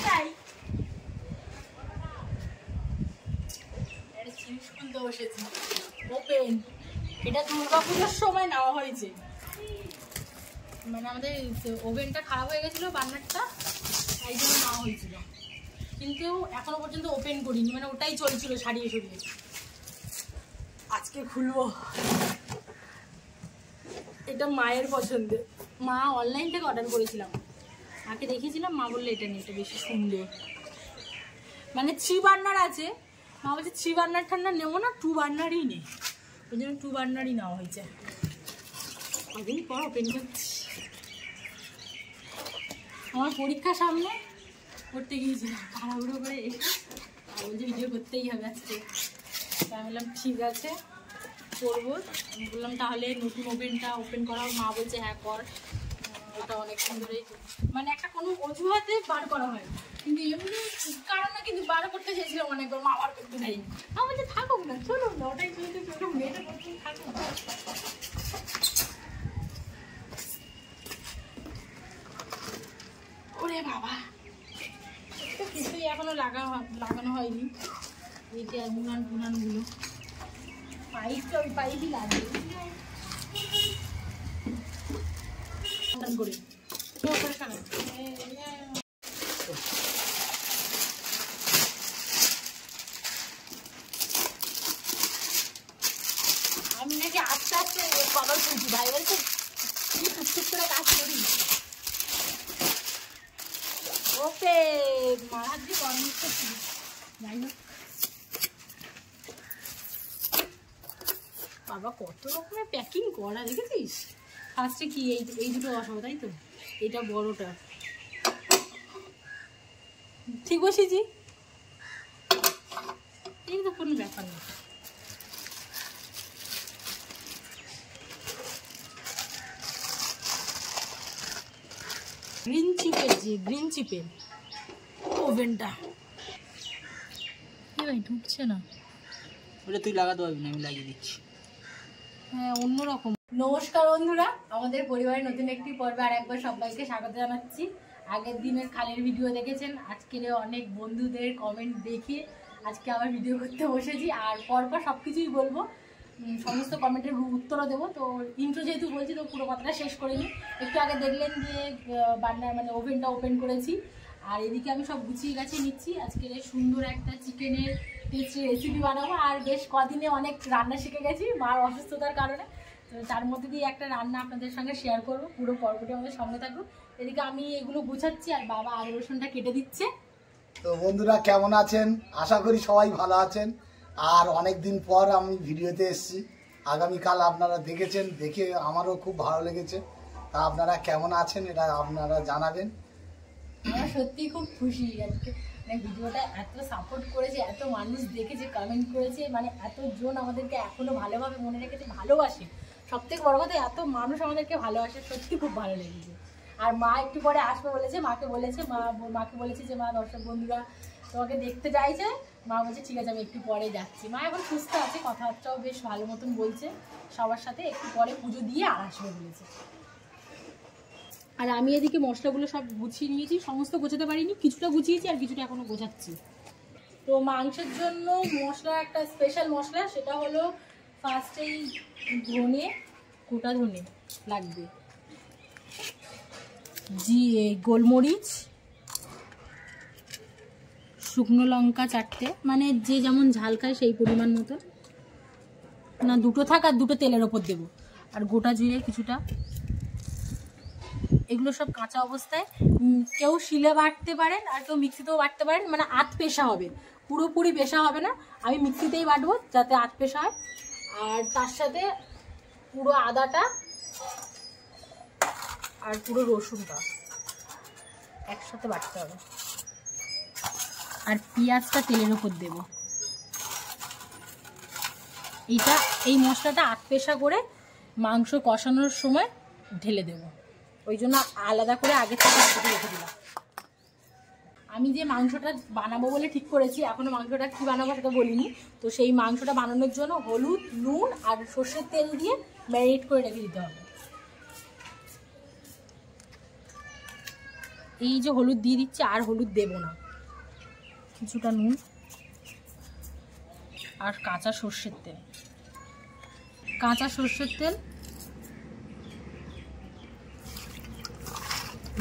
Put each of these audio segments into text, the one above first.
নাই জিনিস খুলতে বসেছি ওপেন। এটা দুর্গাপুজোর সময় নেওয়া হয়েছে, মানে আমাদের ওভেনটা খারাপ হয়ে গেছিলো বার্নারটা, তাই জন্য নেওয়া হয়েছিল, কিন্তু এখনো পর্যন্ত ওপেন করিনি, মানে ওটাই চলছিল সারিয়ে সরিয়ে। আজকে খুলবো। এটা মায়ের পছন্দের, মা অনলাইন থেকে অর্ডার করেছিলাম, মাকে দেখিয়েছিলাম, মা বললো এটা নিয়ে, এটা বেশি সুন্দর, মানে 3 বার্নার আছে। মা বলছে 3 বার্নার ঠান্ডা নেবো না, 2 বার্নারই নেই, ওই জন্য 2 বার্নারই নেওয়া হয়েছে। কদিন পর ওপেন করছি, আমার পরীক্ষার সামনে করতে গিয়েছিলাম তাড়াহুড়ো করে, আর বলছে ভিডিও করতেই হবে আজকে। তাই বললাম ঠিক আছে করবো। আমি বললাম তাহলে নতুন ওভেনটা ওপেন করা, মা বলছে হ্যাঁ কর, ওটা অনেক সুন্দরই, মানে একটা কোনো অজুহাতে বার করা হয়, কিন্তু এমনি কারণে কিন্তু বার করতে চেয়েছিলাম অনেকবার, মা বার করতে দেয়নি। আমার বলছে থাকুক না, চলুন না, ওটাই চলতে চলুন, মেয়েটা করতে থাকুক না। ওরে বাবা, তো কিছুই এখনো লাগানো হয়নি, এই যে উনানগুলো পাইপটা, ওই পাইপই লাগবে করে আমি নাকি আস্তে আস্তে কবার খুঁজি, ভাই বলছে কি টুকটুক করে কাজ করি। ওকে মারার দিয়ে গরম করছি, যাই হোক। বাবা কত রকমের প্যাকিং করা দেখেছিস। ফার্স্টে কি এই দুটো বসাবো, তাই তো, এটা বড়টা ঠিক বসেছি, এই তো কোনো ব্যাপার না। গ্রিন চিপের ওভেনটা ভাই ঢুকছে না, ওটা তুই লাগাতে পারবি না, আমি লাগিয়ে দিচ্ছি। হ্যাঁ অন্যরকম। নমস্কার বন্ধুরা, আমাদের পরিবারের নতুন একটি পর্বে আর একবার সবাইকে স্বাগত জানাচ্ছি। আগের দিনের খালের ভিডিও দেখেছেন, আজকের অনেক বন্ধুদের কমেন্ট দেখে আজকে আবার ভিডিও করতে বসেছি, আর পরপর সব কিছুই বলবো, সমস্ত কমেন্টের উত্তরও দেবো। তো ইন্ট্রো যেহেতু বলছি তো পুরো কথাটা শেষ করে নিই। একটু আগে দেখলেন যে বার্নার মানে ওভেনটা ওপেন করেছি, আর এদিকে আমি সব গুছিয়ে গাছিয়ে নিচ্ছি। আজকে সুন্দর একটা চিকেনের রেসিপি বানাবো, আর বেশ কদিনে অনেক রান্না শিখে গেছি মার অসুস্থতার কারণে, তো তার মধ্যে দিয়ে একটা রান্না আপনাদের সঙ্গে শেয়ার করবো, পুরো পর্বটি আমাদের সঙ্গে থাকবো। এদিকে আমি এগুলো গুছাচ্ছি আর বাবা আদা রসুনটা কেটে দিচ্ছে। তো বন্ধুরা কেমন আছেন, আশা করি সবাই ভালো আছেন। আর অনেক দিন পর আমি ভিডিওতে এসেছি, আগামীকাল আপনারা দেখেছেন, দেখে আমারও খুব ভালো লেগেছে। তা আপনারা কেমন আছেন এটা আপনারা জানাবেন। আমরা সত্যি খুব খুশি আজকে, মানে ভিডিওটা এত সাপোর্ট করেছে, এত মানুষ দেখেছে, কমেন্ট করেছে, মানে এতজন আমাদেরকে এখনো ভালোভাবে মনে রেখেছে, ভালোবাসে। সব থেকে বড় কথা এত মানুষ আমাদেরকে ভালোবাসে, সত্যি খুব ভালো লেগেছে। আর মা একটু পরে আসবে বলেছে, মাকে বলেছে যে মা দর্শক বন্ধুরা তোমাকে দেখতে চাইছে। মা বলছে ঠিক আছে আমি একটু পরে যাচ্ছি। মা এখন সুস্থ আছে, কথাবার্তাও বেশ ভালো মতন বলছে সবার সাথে, একটু পরে পুজো দিয়ে আর আসবে বলেছে। আর আমি এদিকে মশলাগুলো সব গুছিয়ে নিয়েছি, সমস্ত গোছাতে পারিনি, কিছুটা গুছিয়েছি আর কিছুটা এখনো গোছাচ্ছি। তো মাংসের জন্য মশলা, একটা স্পেশাল মশলা, সেটা হলো ফার্স্টেই ধনে, গোটা ধনে লাগবে, গোলমরিচ, শুকনো লঙ্কা 4টে, মানে যে যেমন ঝাল খায় সেই পরিমাণ মতো, না 2টো থাক, আর 2টো তেলের ওপর দেবো, আর গোটা জিরে কিছুটা। এগুলো সব কাঁচা অবস্থায়, কেউ শিলে বাটতে পারেন আর কেউ মিক্সিতেও বাটতে পারেন, মানে আধ পেশা হবে, পুরোপুরি পেশা হবে না। আমি মিক্সিতেই বাটবো যাতে আধ পেশা হয়। আর তার সাথে পুরো আদাটা আর পুরো রসুনটা একসাথে বাটতে হবে, আর পেঁয়াজটা তেলের ওপর দেবো। এই মশলাটা আধ পেশা করে মাংস কষানোর সময় ঢেলে দেবো, ওই জন্য আলাদা করে আগে থেকে রেখে দিলাম। আমি যে মাংসটা বানাবো বলে ঠিক করেছি, এখনো মাংসটা কি বানাবো সেটা বলিনি। তো সেই মাংসটা বানানোর জন্য হলুদ, নুন আর সর্ষের তেল দিয়ে ম্যারিনেট করে রেখে দিতে হবে। এই যে হলুদ দিয়ে দিচ্ছি, আর হলুদ দেব না, কিছুটা নুন আর কাঁচা সর্ষের তেল। কাঁচা সর্ষের তেল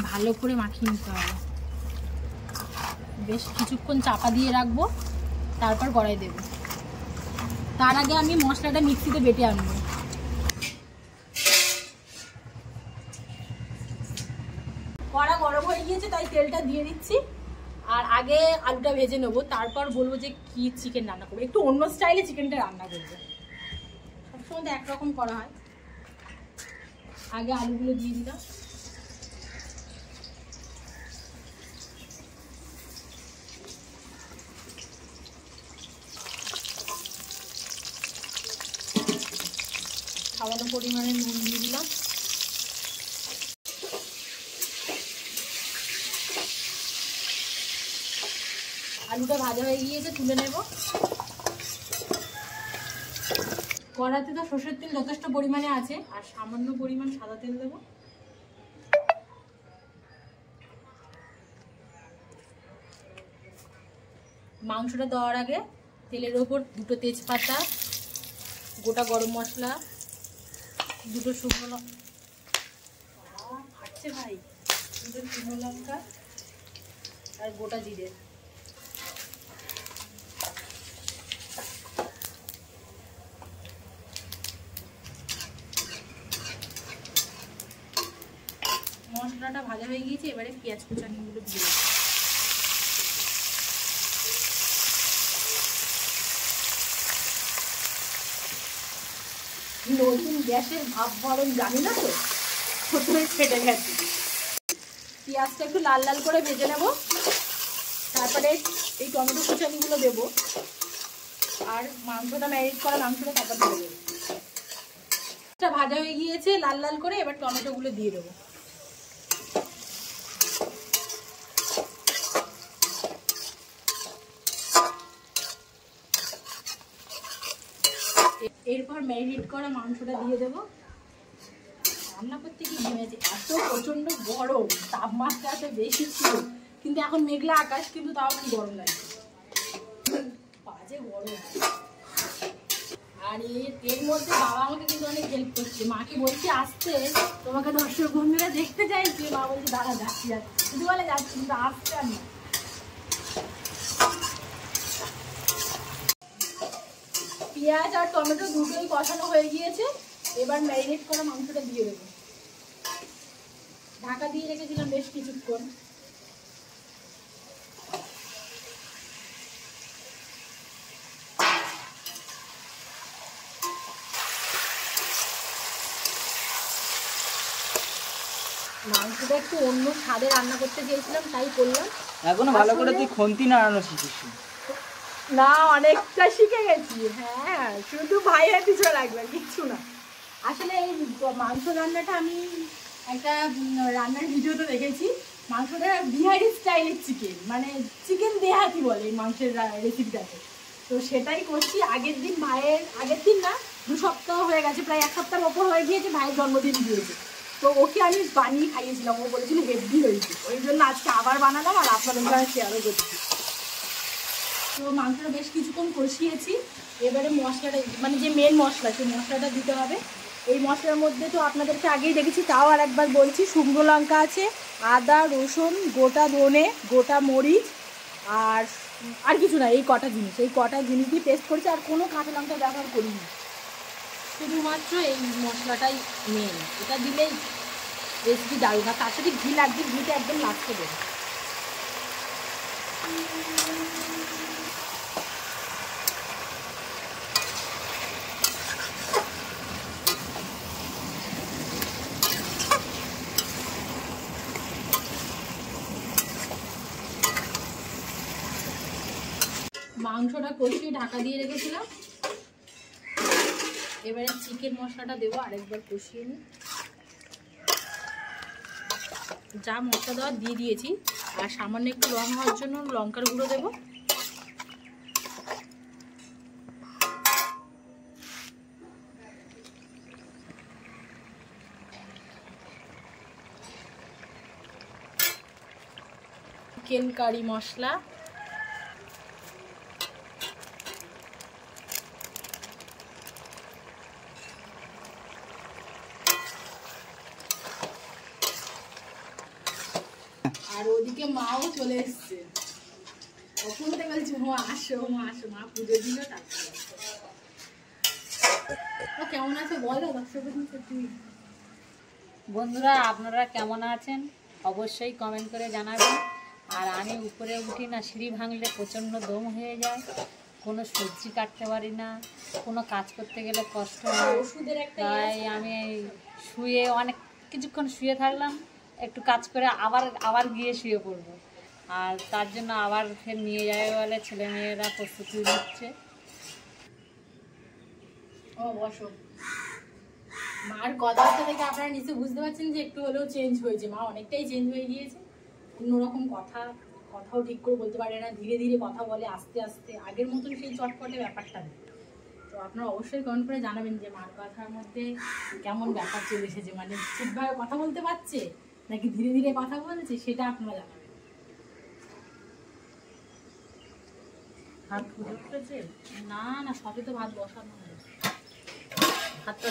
ভালো করে মাখিয়ে নিতে হবে। বেশ কিছুক্ষণ চাপা দিয়ে রাখবো, তারপর কড়াই দেব। তার আগে আমি মশলাটা মিক্সিতে বেটে আনবো। কড়া গরম হয়ে গিয়েছে, তাই তেলটা দিয়ে দিচ্ছি। আর আগে আলুটা ভেজে নেবো, তারপর বলবো যে কি চিকেন রান্না করবো, একটু অন্য স্টাইলে চিকেনটা রান্না করবো। সবসময় তো একরকম করা হয়। আগে আলুগুলো দিয়ে দিলাম। সামান্য পরিমাণে নুন দিয়ে দিলাম। আলুটা ভাজা হয়ে গিয়েছে, তুলে নেব। কড়াতে তো সরষের তেল যথেষ্ট পরিমাণে আছে, আর সামান্য পরিমাণ সাদা তেল দেব। মাংসটা দেওয়ার আগে তেলের ওপর দুটো তেজপাতা, গোটা গরম মশলা, দুটো শুকনো ফাটছে ভাই, দুটো শুকনো লঙ্কা আর গোটা জিরে, মশলাটা ভাজা হয়ে গিয়েছে। এবারে পেঁয়াজ কুচানিগুলো দিয়ে দেবো। নতুন গ্যাসের ভাপ গরম জানি না তো, প্রথমে ফেটে গেছে। পেঁয়াজটা একটু লাল লাল করে ভেজে নেব, তারপরে এই টমেটো কুচানিগুলো দেবো, আর মাংসটা ম্যারিনেট করা মাংসটা তারপর দিয়ে দেবো। ভাজা হয়ে গিয়েছে লাল লাল করে, এবার টমেটোগুলো দিয়ে দেবো। এরপর ম্যারিনেট করা মাংসটা দিয়ে দেবো। রান্না করতে কি ঘেমেছে, এত প্রচন্ড গরম, তাপমাত্রা এত বেশি ছিল, কিন্তু এখন মেঘলা আকাশ, কিন্তু তাও কি গরম লাগছে, বাজে গরম। আর এর মধ্যে বাবা আমাকে কিন্তু অনেক হেল্প করছে। মাকে বলছি আসতে, তোমাকে দর্শক বন্ধুরা দেখতে চাইছে, মা বলছে দাঁড়া যাচ্ছি যাচ্ছি, শুধু বলে যাচ্ছি, কিন্তু আসছে আমি। পেঁয়াজ আর টমেটো দুটোই কষানো হয়ে গিয়েছে, এবার ম্যারিনেট করা মাংসটা দিয়ে দেবো। ঢাকা দিয়ে রেখেছিলাম বেশ কিছুক্ষণ। মাংসটা একটু অন্য স্বাদে রান্না করতে চেয়েছিলাম, তাই করলাম। এখনো ভালো করে তুই খুন্তি নাড়ানো শিখিস না, অনেকটা শিখে গেছি। হ্যাঁ, শুধু ভাইয়ের পিছনে লাগবে, কিচ্ছু না। আসলে এই মাংস রান্নাটা আমি একটা রান্নার ভিডিওতে দেখেছি। মাংসটা বিহারি স্টাইলের চিকেন, মানে চিকেন দেহাতি বলে এই মাংসের রেসিপিটাকে। তো সেটাই করছি। আগের দিন না, 2 সপ্তাহ হয়ে গেছে, প্রায় 1 সপ্তাহের ওপর হয়ে গিয়েছে, ভাইয়ের জন্মদিন দিয়েছে। তো ওকে আমি বানিয়ে খাইয়েছিলাম, ও বলেছিল হেভি হয়েছে। ওই জন্য আজকে আবার বানালাম, আর আপনাদের সঙ্গে শেয়ারও করছি। তো মাংসটা বেশ কিছুক্ষণ কষিয়েছি। এবারে মশলাটা, মানে যে মেন মশলা, সেই মশলাটা দিতে হবে। এই মশলার মধ্যে তো আপনাদেরকে আগেই দেখেছি, তাও আর একবার বলছি, শুকনো লঙ্কা আছে, আদা, রসুন, গোটা ধনে, গোটা মরিচ, আর কিছু না। এই কটা জিনিস দিয়ে পেস্ট করেছি, আর কোনো কাঁচা লঙ্কা ব্যবহার করিনি। শুধুমাত্র এই মশলাটাই মেন, এটা দিলেই রেসিপি দারুণ। আর তার সাথে ঘি লাগবে, ঘিটা একদম লাস্টে দেবে। মাংসটা কষিয়ে ঢাকা দিয়ে রেখেছিলাম। এবারে চিকেন মশলাটা দেবো, আরেকবার কষিয়ে নিই। যা মশলা দেওয়া দিয়ে দিয়েছি, আর সামান্য একটু রং হওয়ার জন্য লঙ্কার গুঁড়ো দেবো। চিকেন কারি মশলা, আর ওদিকে মাও চলে এসছে। কখন থেকে বলছি মা আসো মা আসো, মা পুজো দিল তারপরে। কেমন আছে বলো তুই। বন্ধুরা আপনারা কেমন আছেন অবশ্যই কমেন্ট করে জানাবেন। আর আমি উপরে উঠি না, সিঁড়ি ভাঙলে প্রচণ্ড দম হয়ে যায়, কোনো সবজি কাটতে পারি না, কোনো কাজ করতে গেলে কষ্ট হয়। ওষুধের একটা তাই আমি শুয়ে অনেক কিছুক্ষণ শুয়ে থাকলাম, একটু কাজ করে আবার গিয়ে শুয়ে পড়বো। আর তার জন্য আবার ফের নিয়ে যাবে বলে ছেলেমেয়েরা প্রস্তুতি নিচ্ছে। ও বসো। মার কথাবার্তা থেকে আপনারা নিশ্চয়ই বুঝতে পারছেন যে একটু হলেও চেঞ্জ হয়েছে, মা অনেকটাই চেঞ্জ হয়ে গিয়েছে। অন্যরকম কথাও ঠিক করে বলতে পারে না, ধীরে ধীরে কথা বলে, আস্তে আস্তে, আগের মতন সেই চটপটে ব্যাপারটা নেই। তো আপনারা অবশ্যই কমেন্ট করে জানাবেন যে মার কথার মধ্যে কেমন ব্যাপার চলে এসেছে, মানে ঠিকভাবে কথা বলতে পারছে নাকি ধীরে ধীরে কথা বলছে, সেটা আপনারা জানাবেন। ভাত ফুটে উঠেছে? না না, সবে তো ভাত বসানো হয়। ভাতটা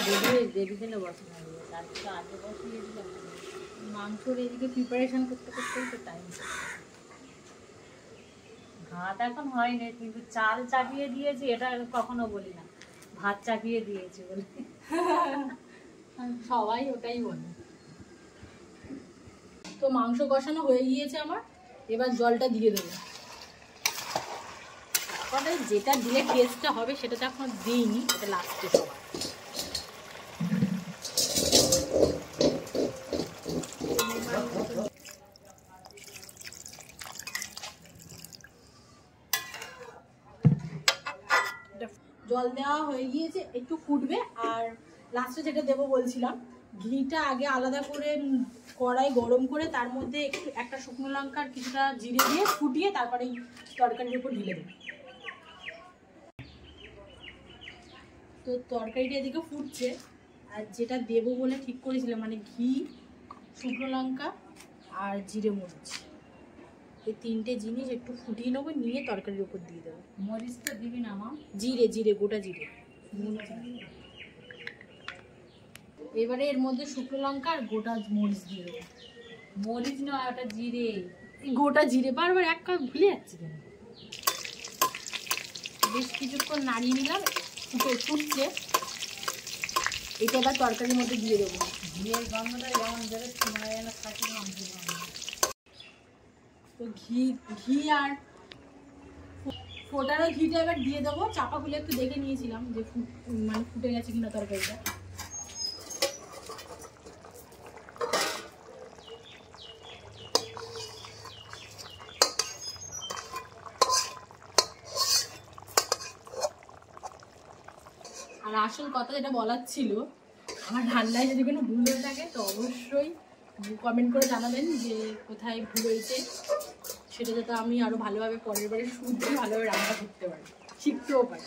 দেরি দিলে বসানো হবে, তারপরে আগে বসিয়ে দিলাম। মাংসর এদিকে প্রিপারেশন করতে করতেই তো টাইম। ভাত এখন হয়নি, কিন্তু চাল চাপিয়ে দিয়েছি, এটা কখনো বলি না, ভাত চাপিয়ে দিয়েছি বলে। সবাই ওটাই বলে। তো মাংস কষানো হয়ে গিয়েছে আমার, এবার জলটা দিয়ে দেবো। যেটা দিলে টেস্টটা হবে সেটা তো এখন দিইনি, এটা লাস্টে সবার। জল দেওয়া হয়ে গিয়েছে, একটু ফুটবে। আর লাস্টে যেটা দেবো বলছিলাম, ঘিটা আগে আলাদা করে কড়াই গরম করে তার মধ্যে একটা শুকনো লঙ্কার কিছুটা জিরে দিয়ে ফুটিয়ে তারপরে এই তরকারির উপর ঢেলে দেবো। তো তরকারিটা এদিকে ফুটছে, আর যেটা দেবো বলে ঠিক করেছিলাম মানে ঘি, শুকনো লঙ্কা আর জিরে মরিচ, এই তিনটে জিনিস একটু ফুটিয়ে নেবো, নিয়ে তরকারির উপর দিয়ে দেবো। মরিচ তো দিবি না মা? জিরে গোটা জিরে। এবারে এর মধ্যে শুকনো লঙ্কা আর গোটা মরিচ দিয়ে দেবো। মরিচ নয়, ওটা জিরে। গোটা জিরে, বারবার এক কাপ ভুলে যাচ্ছি কেন। বেশ কিছুক্ষণ নাড়িয়ে নিলাম, ফুটছে। এটা এবার তরকারির মধ্যে দিয়ে দেবো। ঘিয়ের গন্ধটা যেমন বেরোচ্ছে মনে হয় যেন খাসির মাংস গন্ধ। তো ঘি আর ফোটানো ঘিটা এবার দিয়ে দেবো। চাপা খুলে একটু দেখে নিয়েছিলাম যে মানে ফুটে গেছে কিনা তরকারিটা। আর আসল কথা যেটা বলার ছিল, আমার রান্নায় যদি কোনো ভুল হয়ে থাকে তো অবশ্যই কমেন্ট করে জানাবেন যে কোথায় ভুল হয়েছে, সেটা যাতে আমি আরো ভালোভাবে পরের বারে শুদ্ধ ভালোভাবে রান্না করতে পারি, শিখতেও পারি।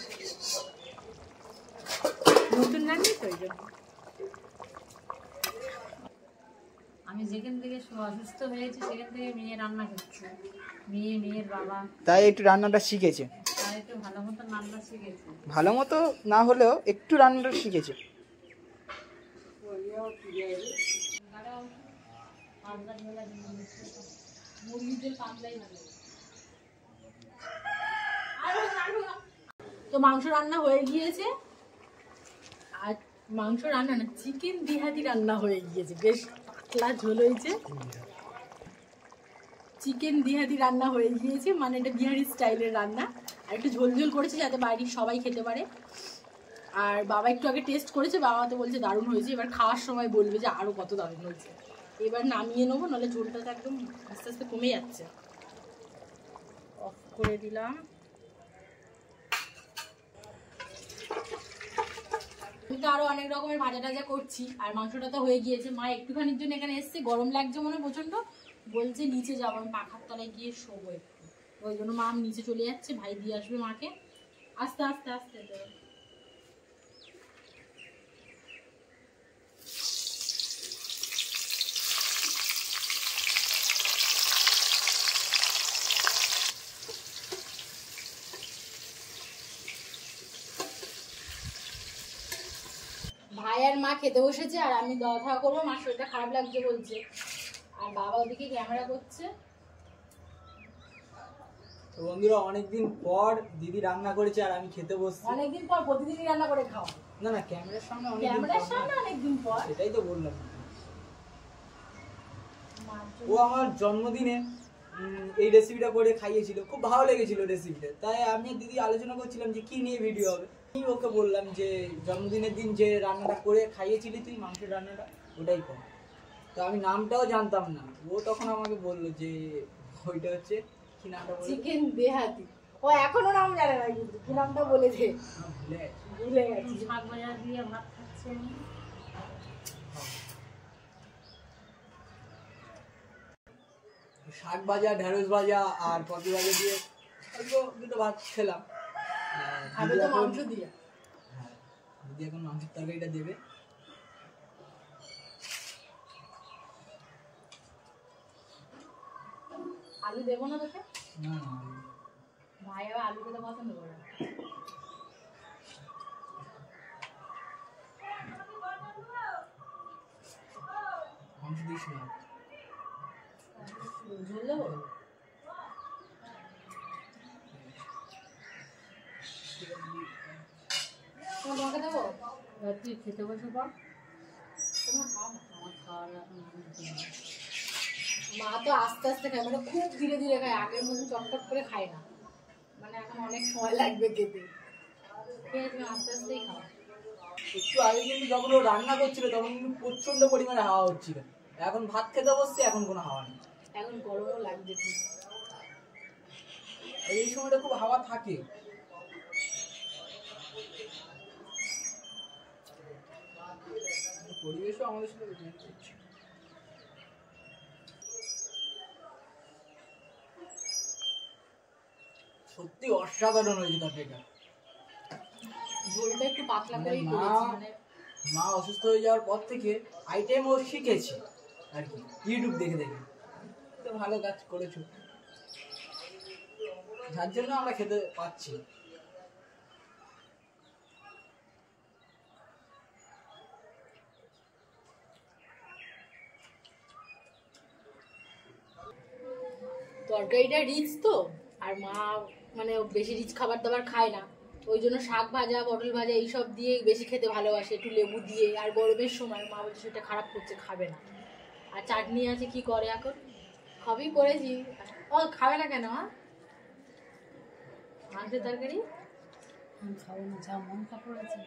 নতুন রান্না তো ওই জন্য। আমি যেখান থেকে অসুস্থ হয়েছি সেখান থেকে মেয়ে রান্না করছে, মেয়ের বাবা, তাই একটু রান্নাটা শিখেছে, তাই একটু ভালো মতো রান্না শিখেছে। ভালো মতো না হলেও একটু রান্নাটা শিখেছে। তো মাংস রান্না হয়ে গিয়েছে, আর মাংস রান্না না, চিকেন দিহাদি রান্না হয়ে গিয়েছে। বেশ পাতলা ঝোল হয়েছে, চিকেন দিহাদি রান্না হয়ে গিয়েছে, মানে এটা বিহারি স্টাইলের রান্না। আর একটু ঝোল ঝোল করেছে যাতে বাড়ির সবাই খেতে পারে। আর বাবা একটু আগে টেস্ট করেছে, বাবা তো বলছে দারুণ হয়েছে, এবার খাওয়ার সময় বলবে যে আরো কত দারুণ হয়েছে। এবার নামিয়ে নেবো, নাহলে ঝোলটা তো একদম আস্তে আস্তে কমে যাচ্ছে। অফ করে দিলাম। আমি তো আরো অনেক রকমের ভাজা টাজা করছি, আর মাংসটা তো হয়ে গিয়েছে। মা একটুখানির জন্য এখানে এসছে, গরম লাগছে মনে প্রচন্ড, বলছে নিচে যাবো, আমি পাখার তলায় গিয়ে শোবো একটু। ওই জন্য মা নিচে চলে যাচ্ছে, ভাই দিয়ে আসবে মাকে। আস্তে আস্তে আস্তে আর মা খেতে বসেছে আর আমি দেওয়া থাকা করবো, মার শরীরটা খারাপ লাগছে বলছে, আর বাবা ওদিকে ক্যামেরা করছে। তো বন্ধুরা অনেকদিন পর দিদি রান্না করেছে আর আমি খেতে বসছি। অনেকদিন পর প্রতিদিনই রান্না করে খাও? না না, ক্যামেরার সামনে ক্যামেরার সামনে অনেকদিন পর, সেটাই তো বললাম। মার ও আমার জন্মদিনে এই রেসিপিটা করে খাইয়েছিল, খুব ভালো লেগেছিল রেসিপিটা। তাই আমি আর দিদি আলোচনা করছিলাম যে কি নিয়ে ভিডিও হবে। আমি ওকে বললাম যে জন্মদিনের দিন যে রান্নাটা করে খাইয়েছিলি তুই, মাংসের রান্নাটা, ওটাই কর। তো আমি নামটাও জানতাম না, ও তখন আমাকে বললো যে ওইটা হচ্ছে কি নামটা বলে, চিকেন দেহাতি। ও এখনো নাম জানে না, কিন্তু কি নামটা বলেছে ভুলে গেছি। শাক ভাজা দিয়ে ভাত খাচ্ছে। শাক ভাজা, ঢেঁড়স ভাজা আর পটল ভাজা দিয়ে অল্প দুটো ভাত খেলাম। খাবে তো মাংস দিয়ে। হ্যাঁ, দিদি এখন মাংসের তরকারিটা দেবে। আলু দেবো না তোকে? না না, ভাই আবার আলু খেতে পছন্দ করে না। মাংস দিস না। ঝোল দেবো? তোমাকে দেবো? এবার তুই খেতে বসে পর। তোমার খাও না। আমার খাওয়ার এখন মা তো আস্তে আস্তে খায়, মানে খুব ধীরে ধীরে খায়, আগের মতন চটপট করে খায় না, মানে এখন অনেক সময় লাগবে খেতে। ঠিক আছে, তুমি আস্তে আস্তেই খাও। একটু আগে কিন্তু যখন ও রান্না করছিল তখন কিন্তু প্রচন্ড পরিমাণে হাওয়া হচ্ছিল। এখন ভাত খেতে বসছে, এখন কোনো হাওয়া নেই। এখন গরমও লাগছে খুব। আর এই সময়টা খুব হাওয়া থাকে। পরিবেশও আমাদের সাথে রিলেট করছে। সত্যি অসাধারণ হয়েছে তরকারিটা। ঝোলটা একটু পাতলা মানে করেই মা করেছি, মানে মা অসুস্থ হয়ে যাওয়ার পর থেকে আইটেম ও শিখেছে আর কি, ইউটিউব দেখে দেখে। তো ভালো কাজ করেছো, যার জন্য আমরা খেতে পাচ্ছি। তরকারিটা রিচ তো, আর মা মানে বেশি রিচ খাবার দাবার খায় না, ওই জন্য শাক ভাজা, পটল ভাজা এইসব দিয়ে বেশি খেতে ভালোবাসে, একটু লেবু দিয়ে। আর গরমের সময় মা বলছে সেটা খারাপ করছে, খাবে না। আর চাটনি আছে, কি করে এখন, সবই করেছি। ও খাবে না কেন? মাংসের তরকারি আমি খাবো না, যা মন কাপড় আছে।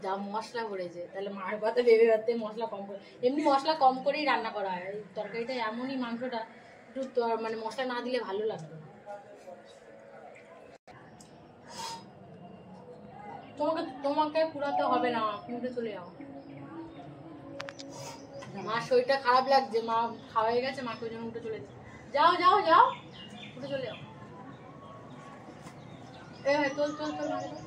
যা মশলা পড়েছে, তাহলে মার কথা ভেবে ভাবতে মশলা কম করে, এমনি মশলা কম করেই রান্না করা হয়। এই তরকারিটা এমনই, মাংসটা একটু মানে মশলা না দিলে ভালো লাগবে না। তোমাকে পুরাতে হবে না, কিনতে চলে যাও। মার শরীরটা খারাপ লাগছে, মা খাওয়া হয়ে গেছে, মাকে ওই জন্য উঠে চলে যাও, যাও যাও, উঠে চলে যাও। এ ভাই তোল তোল তোল, মাকে তোল।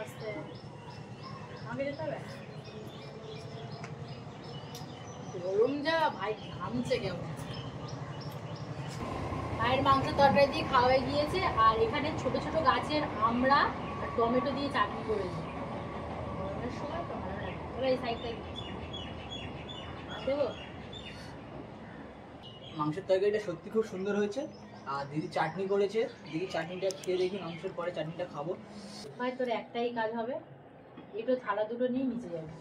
আস্তে, আমাকে যেতে হবে। গরম যা ভাই, ঘামছে কেমন। মায়ের মাংস তরকারি দিয়ে খাওয়া হয়ে গিয়েছে, আর এখানে ছোট ছোট গাছের আমড়া আর টমেটো দিয়ে চাটনি করেছি। গরমের সময় তো ভালো লাগে। এবার এই সাইডটা দেবো। মাংসের তরকারিটা সত্যি খুব সুন্দর হয়েছে। আর দিদি চাটনি করেছে, দিদি চাটনিটা খেয়ে দেখি, মাংসের পরে চাটনিটা খাবো। ভাই তোর একটাই কাজ হবে, একটু থালা দুটো নিয়ে নিচে যাবি।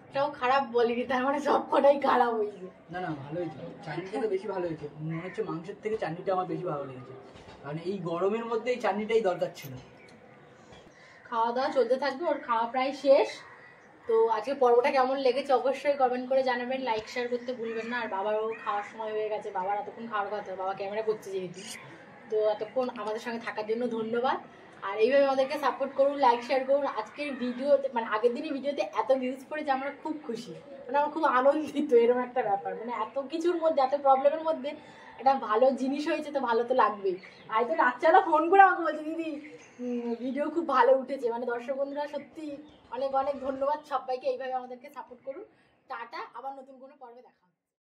এটাও খারাপ বলিনি, তার মানে সব কটাই খারাপ হয়েছে। না না, ভালো হয়েছে, চাটনিটা তো বেশি ভালো হয়েছে। মনে হচ্ছে মাংসের থেকে চাটনিটা আমার বেশি ভালো লেগেছে, কারণ এই গরমের মধ্যে এই চাটনিটাই দরকার ছিল। খাওয়া দাওয়া চলতে থাকবে, ওর খাওয়া প্রায় শেষ। তো আজকে পর্বটা কেমন লেগেছে অবশ্যই কমেন্ট করে জানাবেন, লাইক শেয়ার করতে ভুলবেন না। আর বাবারও খাওয়ার সময় হয়ে গেছে, বাবার এতক্ষণ খাওয়ার কথা, বাবা ক্যামেরা করছে যেহেতু। তো এতক্ষণ আমাদের সঙ্গে থাকার জন্য ধন্যবাদ। আর এইভাবে আমাদেরকে সাপোর্ট করুন, লাইক শেয়ার করুন। আজকের ভিডিওতে মানে আগের দিনের ভিডিওতে এত ভিউজ পড়েছে, আমরা খুব খুশি, মানে আমরা খুব আনন্দিত। এরকম একটা ব্যাপার, মানে এত কিছুর মধ্যে, এত প্রবলেমের মধ্যে একটা ভালো জিনিস হয়েছে, তো ভালো তো লাগবেই। আর তো রাত্রেবেলা ফোন করে আমাকে বলছে, দিদি ভিডিও খুব ভালো উঠেছে। মানে দর্শক বন্ধুরা সত্যি অনেক অনেক ধন্যবাদ সবাইকে, এইভাবে আমাদেরকে সাপোর্ট করুন। টাটা, আবার নতুন কোনো পর্বে দেখা।